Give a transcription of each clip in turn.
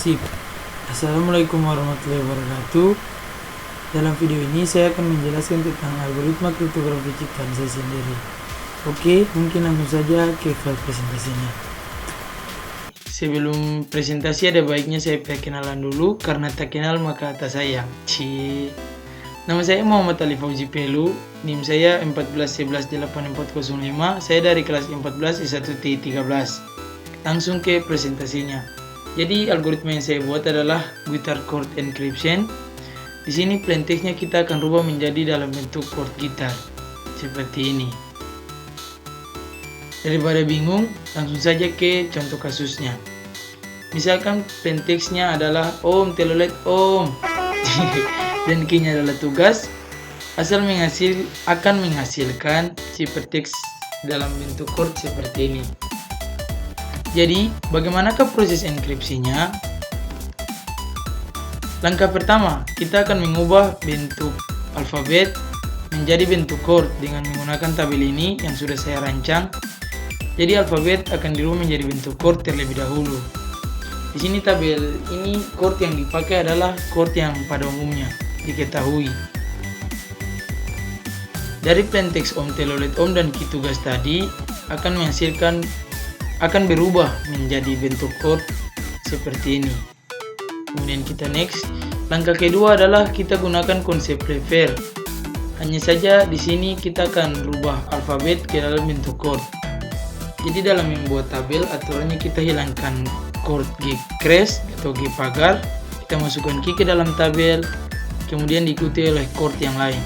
Sip. Assalamualaikum warahmatullahi wabarakatuh. Dalam video ini saya akan menjelaskan tentang algoritma kriptografi ciptaan saya sendiri. Oke, mungkin langsung saja ke file presentasinya. Sebelum presentasi ada baiknya saya perkenalan dulu, karena tak kenal maka tak sayang. Nama saya Muhammad Ali Fauzi Pelu, NIM saya 141184405, saya dari kelas 14 I1T13. Langsung ke presentasinya. Jadi algoritma yang saya buat adalah guitar chord encryption. Di sini plain text-nya kita akan rubah menjadi dalam bentuk chord gitar seperti ini. Daripada bingung, langsung saja ke contoh kasusnya. Misalkan plain text-nya adalah Om telolet Om dan key-nya adalah tugas, akan menghasilkan ciphertext dalam bentuk chord seperti ini. Jadi, bagaimanakah proses enkripsinya? Langkah pertama, kita akan mengubah bentuk alfabet menjadi bentuk chord dengan menggunakan tabel ini yang sudah saya rancang. Jadi alfabet akan dirubah menjadi bentuk chord terlebih dahulu. Di sini tabel ini chord yang dipakai adalah chord yang pada umumnya diketahui. Dari plain text Om telolet Om dan key tugas tadi akan berubah menjadi bentuk chord seperti ini. Kemudian kita next. Langkah kedua adalah kita gunakan konsep prefer. Hanya saja di sini kita akan rubah alfabet ke dalam bentuk chord. Jadi dalam membuat tabel aturannya kita hilangkan chord G crash atau G pagar, kita masukkan key ke dalam tabel, kemudian diikuti oleh chord yang lain.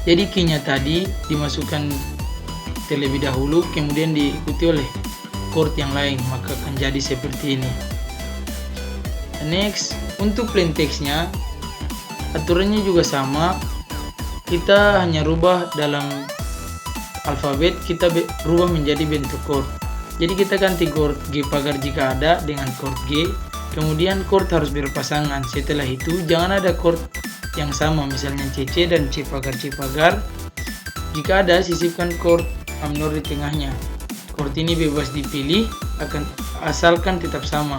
Jadi key-nya tadi dimasukkan terlebih dahulu, kemudian diikuti oleh chord yang lain, maka akan jadi seperti ini. Next, untuk plain text-nya aturannya juga sama. Kita hanya rubah dalam alfabet, kita rubah menjadi bentuk chord. Jadi kita ganti chord G pagar jika ada dengan chord G, kemudian chord harus berpasangan. Setelah itu jangan ada chord yang sama, misalnya CC dan C pagar. Jika ada, sisipkan chord A minor di tengahnya. Chord ini bebas dipilih, asalkan tetap sama.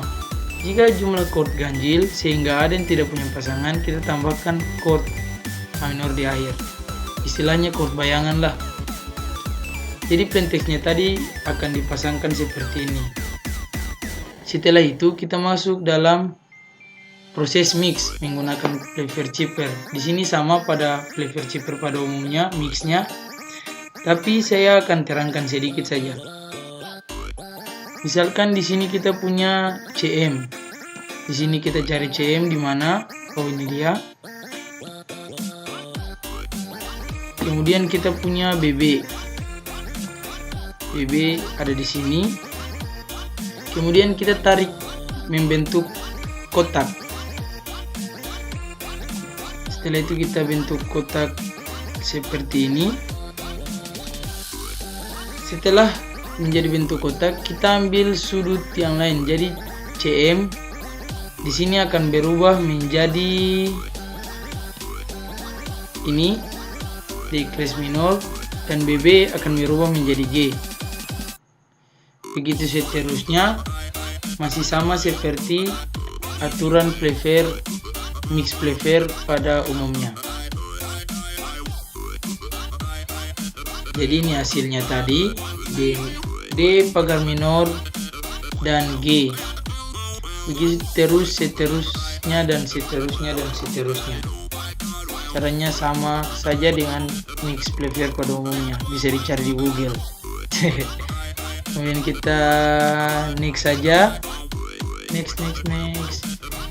Jika jumlah chord ganjil sehingga ada yang tidak punya pasangan, kita tambahkan chord A minor di akhir. Istilahnya chord bayangan lah. Jadi plain text-nya tadi akan dipasangkan seperti ini. Setelah itu kita masuk dalam proses mix menggunakan flavor chipper. Di sini sama pada flavor chipper pada umumnya mixnya, tapi saya akan terangkan sedikit saja. Misalkan di sini kita punya CM. Di sini kita cari CM di mana? Oh, ini dia. Kemudian kita punya BB. BB ada di sini. Kemudian kita tarik membentuk kotak. Setelah itu kita bentuk kotak seperti ini. Setelah menjadi bentuk kotak, kita ambil sudut yang lain. Jadi CM di sini akan berubah menjadi ini D crash minor, dan BB akan berubah menjadi G. Begitu seterusnya, masih sama seperti aturan flavor mix flavor pada umumnya. Jadi ini hasilnya tadi D pagar minor dan G. Begitu terus seterusnya dan seterusnya. Caranya sama saja dengan mix flavor pada umumnya, bisa dicari di Google. Kemudian kita next saja. Next.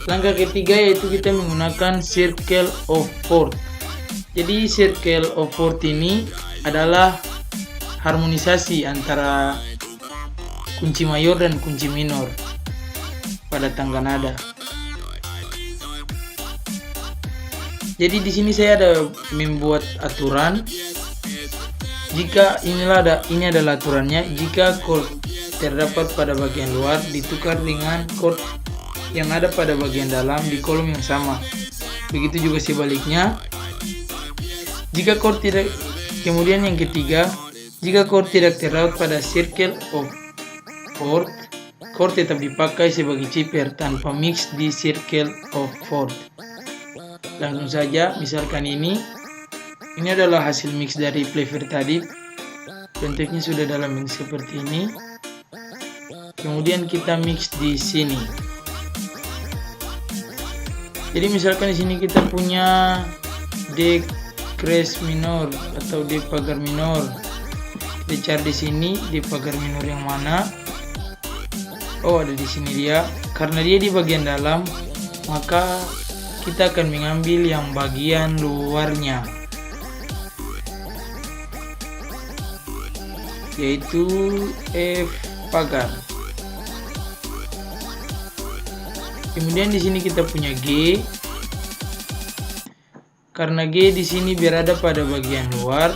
Langkah ketiga yaitu kita menggunakan circle of fourth. Jadi circle of fourth ini adalah harmonisasi antara kunci mayor dan kunci minor pada tangga nada. Jadi di sini saya ada membuat aturan. Jika ini adalah aturannya, jika chord terdapat pada bagian luar ditukar dengan chord yang ada pada bagian dalam di kolom yang sama. Begitu juga sebaliknya. Jika chord tidak Kemudian yang ketiga, jika chord tidak terdapat pada circle of fourth, chord tetap dipakai sebagai chipper tanpa mix di circle of fourth. Langsung saja, misalkan ini adalah hasil mix dari flavor tadi. Bentuknya sudah dalam bentuk seperti ini. Kemudian kita mix di sini. Jadi misalkan di sini kita punya D crash minor atau D pagar minor. Kita cari di sini D pagar minor yang mana? Oh, ada di sini dia. Karena dia di bagian dalam, maka kita akan mengambil yang bagian luarnya, yaitu F pagar. Kemudian di sini kita punya G. Karena G di sini berada pada bagian luar,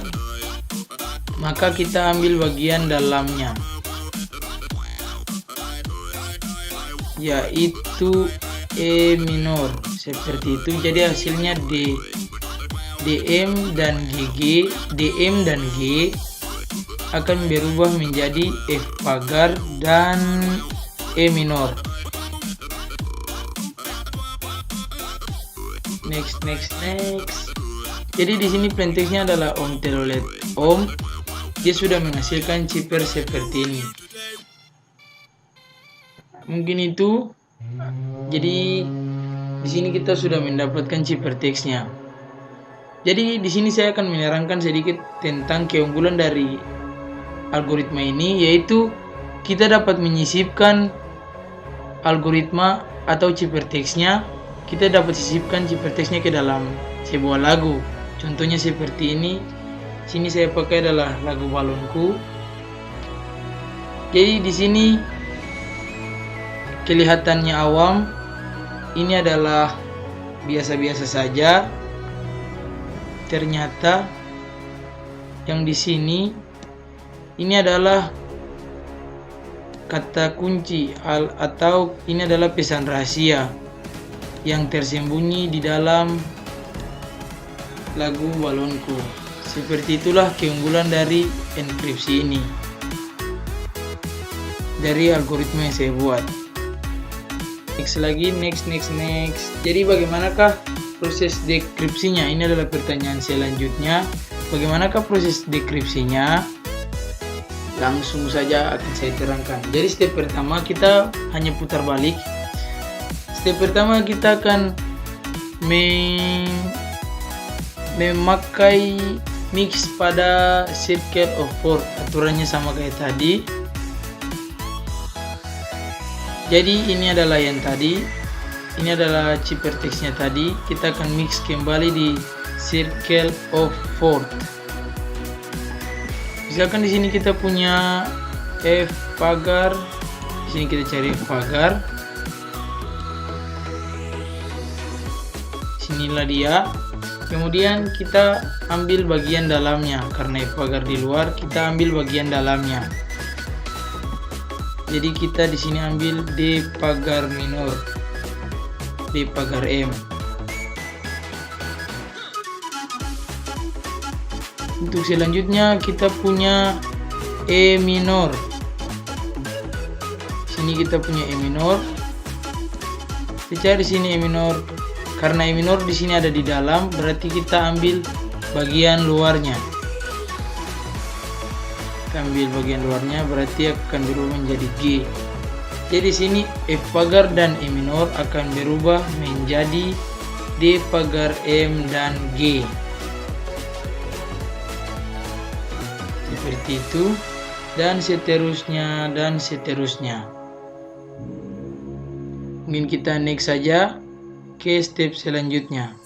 maka kita ambil bagian dalamnya, yaitu E minor. Seperti itu. Jadi hasilnya DM dan GG. DM dan G akan berubah menjadi F pagar dan E minor. Next. Jadi di sini plaintext-nya adalah Om telolet Om. Dia sudah menghasilkan chipper seperti ini. Mungkin itu. Jadi di sini kita sudah mendapatkan chipper teksnya. Jadi di sini saya akan menerangkan sedikit tentang keunggulan dari algoritma ini, yaitu kita dapat menyisipkan algoritma atau chipper teksnya. Kita dapat sisipkan chipper teksnya ke dalam sebuah lagu. Contohnya seperti ini. Sini saya pakai adalah lagu balonku. Jadi di sini kelihatannya awam. Ini adalah biasa-biasa saja. Ternyata yang di sini ini adalah kata kunci atau ini adalah pesan rahasia yang tersembunyi di dalam lagu balonku. Seperti itulah keunggulan dari enkripsi ini, dari algoritma yang saya buat. Next lagi, next. Jadi bagaimanakah proses dekripsinya? Ini adalah pertanyaan selanjutnya. Bagaimanakah proses dekripsinya? Langsung saja akan saya terangkan. Jadi step pertama kita hanya putar balik. Step pertama kita akan memakai mix pada circle of fourth. Aturannya sama kayak tadi. Jadi ini adalah yang tadi. Ini adalah chipper teksnya tadi. Kita akan mix kembali di circle of fourth. Misalkan di sini kita punya F pagar. Di sini kita cari F pagar. Sinilah dia. Kemudian kita ambil bagian dalamnya. Karena F pagar di luar, kita ambil bagian dalamnya. Jadi kita di sini ambil D pagar minor, D pagar M. Untuk selanjutnya kita punya E minor. Sini kita punya E minor. Kita cari sini E minor. Karena E minor di sini ada di dalam, berarti kita ambil bagian luarnya. Kita ambil bagian luarnya, berarti akan berubah menjadi G. Jadi sini F pagar dan E minor akan berubah menjadi D pagar M dan G. Seperti itu, dan seterusnya. Mungkin kita next saja ke step selanjutnya.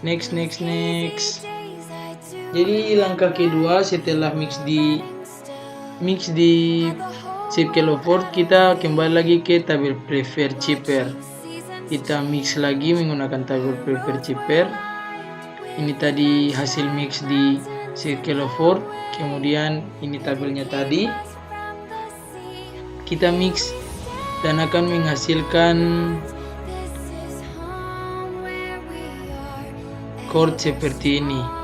Next. Jadi langkah kedua setelah mix di circle of fourth, kita kembali lagi ke tabel prefer chipper. Kita mix lagi menggunakan tabel prefer chipper. Ini tadi hasil mix di circle of fourth. Kemudian ini tabelnya tadi. Kita mix dan akan menghasilkan chord seperti ini.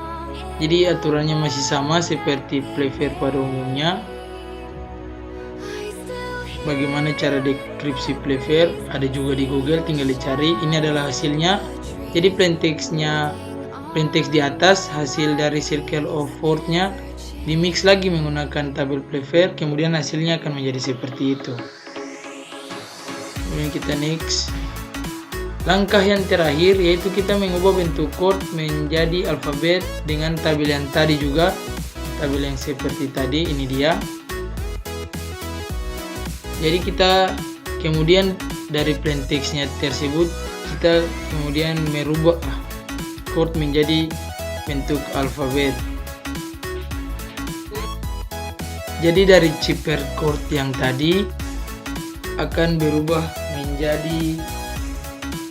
Jadi aturannya masih sama seperti flavor pada umumnya. bagaimana cara dekripsi Plever, ada juga di Google, tinggal dicari. Ini adalah hasilnya. Jadi plain text di atas, hasil dari circle of words-nya di mix lagi menggunakan tabel Plever, kemudian hasilnya akan menjadi seperti itu. Kemudian kita next. Langkah yang terakhir yaitu kita mengubah bentuk chord menjadi alfabet dengan tabel yang tadi juga, tabel yang seperti tadi, ini dia. Jadi kita kemudian dari plain text-nya tersebut kita kemudian merubah chord menjadi bentuk alfabet. Jadi dari chipper chord yang tadi akan berubah menjadi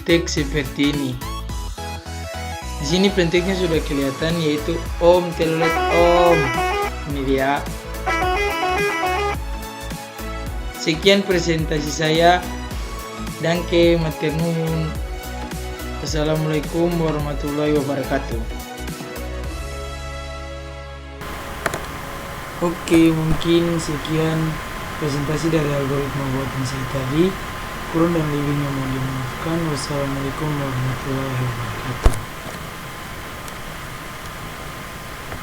teks seperti ini. Di sini plain text-nya sudah kelihatan, yaitu Om Telolet Om. Ini dia. Sekian presentasi saya. Danke maternun. Assalamualaikum warahmatullahi wabarakatuh. Oke, mungkin sekian presentasi dari algoritma buatan saya tadi. Kurang dan lebihnya mohon dimaafkan. Wassalamualaikum warahmatullahi wabarakatuh.